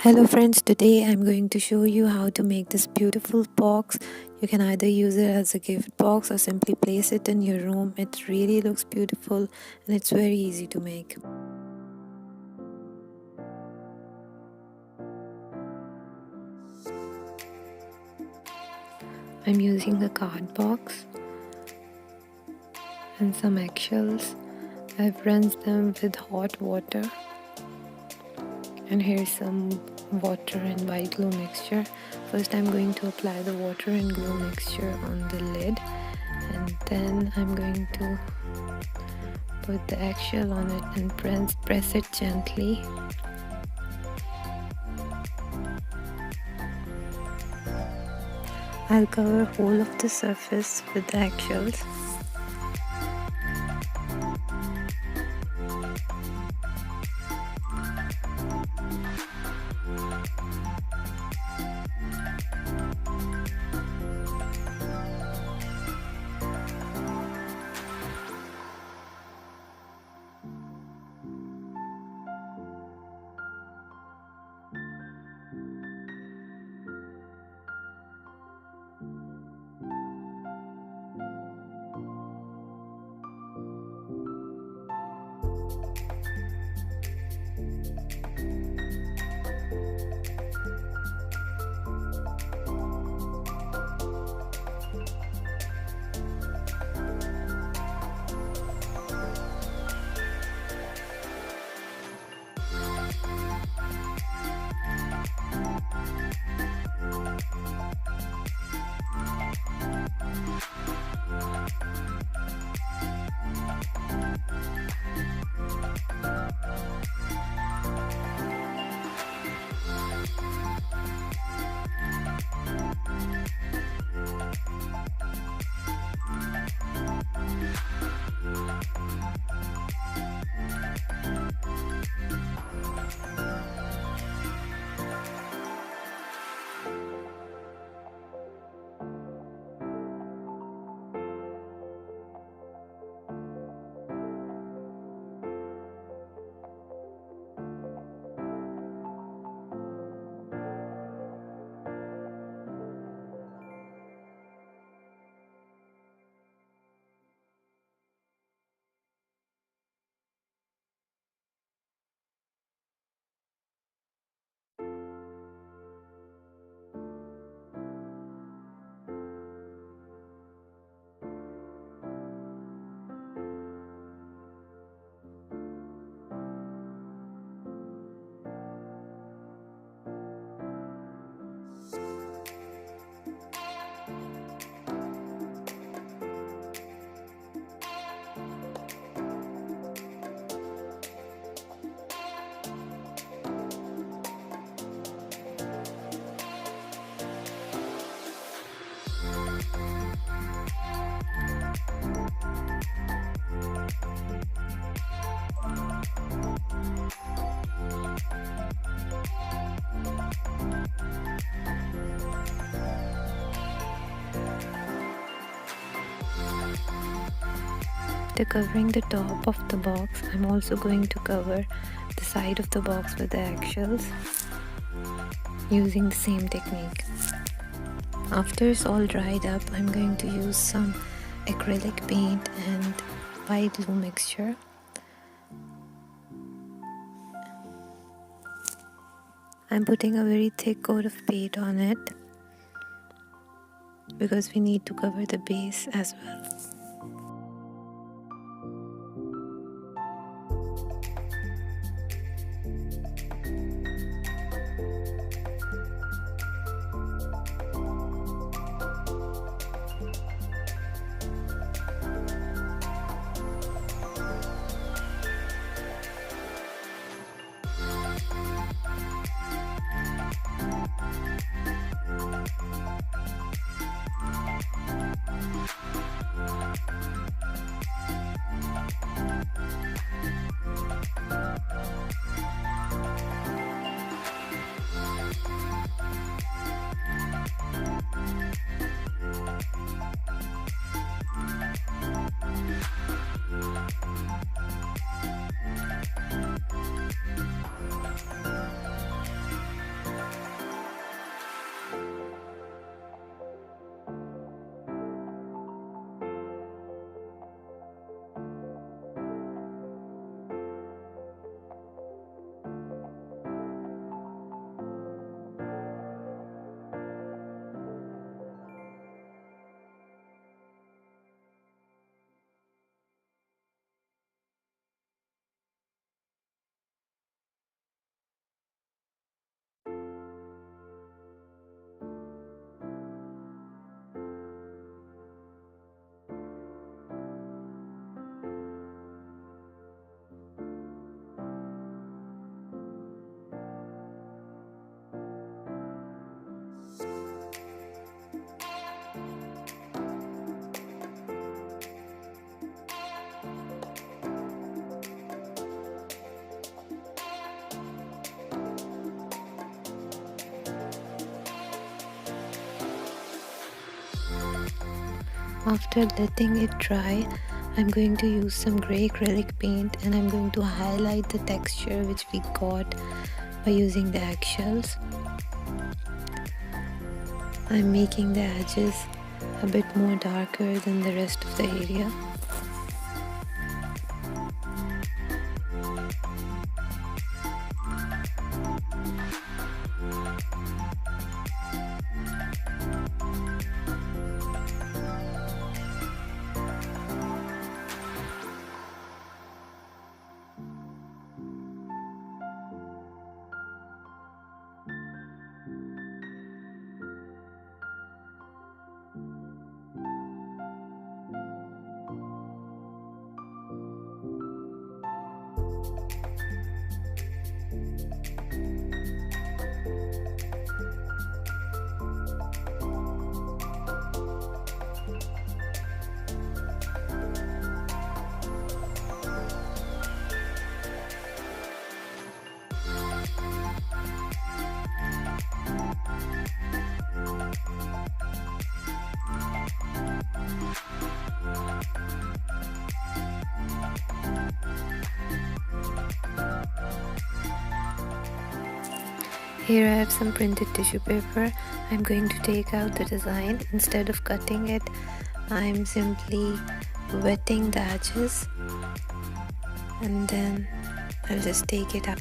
Hello friends, today I'm going to show you how to make this beautiful box. You can either use it as a gift box or simply place it in your room. It really looks beautiful and it's very easy to make. I'm using a card box and some eggshells. I've rinsed them with hot water. And here's some water and white glue mixture. First I'm going to apply the water and glue mixture on the lid, and then I'm going to put the eggshell on it and press it gently. I'll cover whole of the surface with the eggshells. After covering the top of the box, I'm also going to cover the side of the box with the eggshells using the same technique. After it's all dried up, I'm going to use some acrylic paint and white glue mixture. I'm putting a very thick coat of paint on it because we need to cover the base as well. After letting it dry, I'm going to use some grey acrylic paint and I'm going to highlight the texture which we got by using the eggshells. I'm making the edges a bit more darker than the rest of the area. Here I have some printed tissue paper. I'm going to take out the design. Instead of cutting it, I'm simply wetting the edges and then I'll just take it up.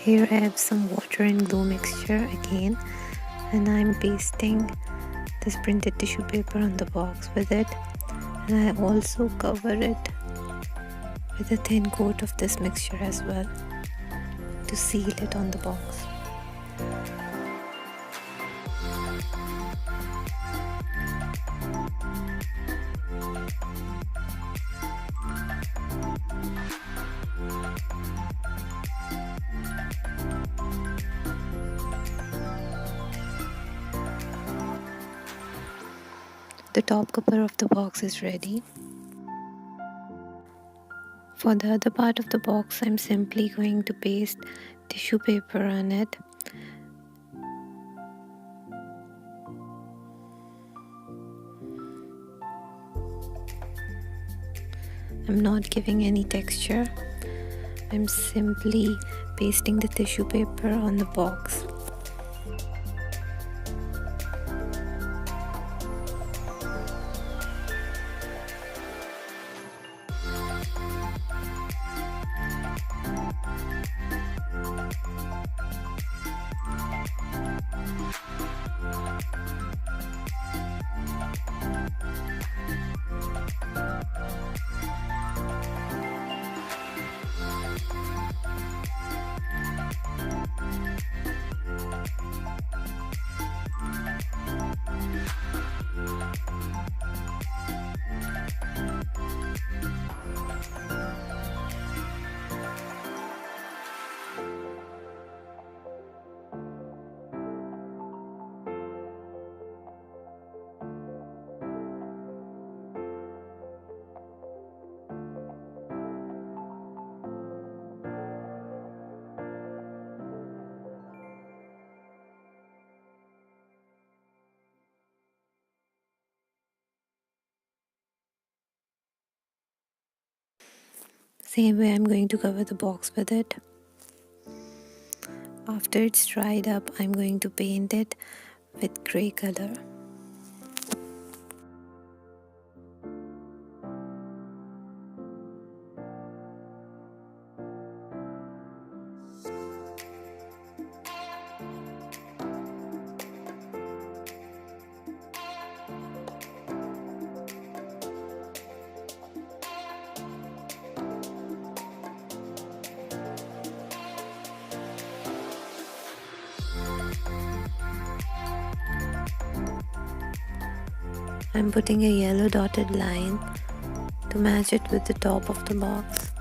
Here I have some water and glue mixture again, and I'm pasting this printed tissue paper on the box with it, and I also cover it with a thin coat of this mixture as well to seal it on the box. The top cover of the box is ready. For the other part of the box, I'm simply going to paste tissue paper on it. I'm not giving any texture. I'm simply pasting the tissue paper on the box. Same way I'm going to cover the box with it. After it's dried up, I'm going to paint it with gray color. I'm putting a yellow dotted line to match it with the top of the box.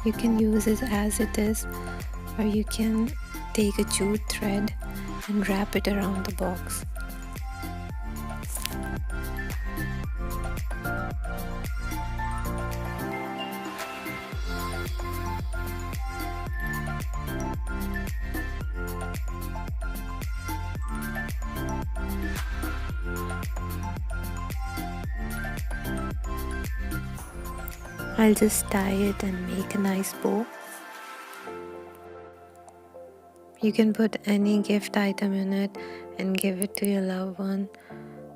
You can use it as it is, or you can take a jute thread and wrap it around the box. I'll just tie it and make a nice bow. You can put any gift item in it and give it to your loved one,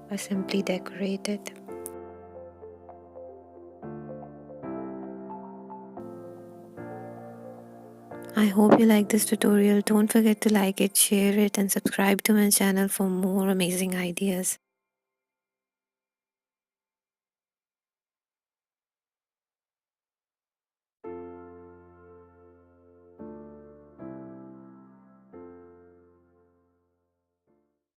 or simply decorate it. I hope you like this tutorial. Don't forget to like it, share it, and subscribe to my channel for more amazing ideas.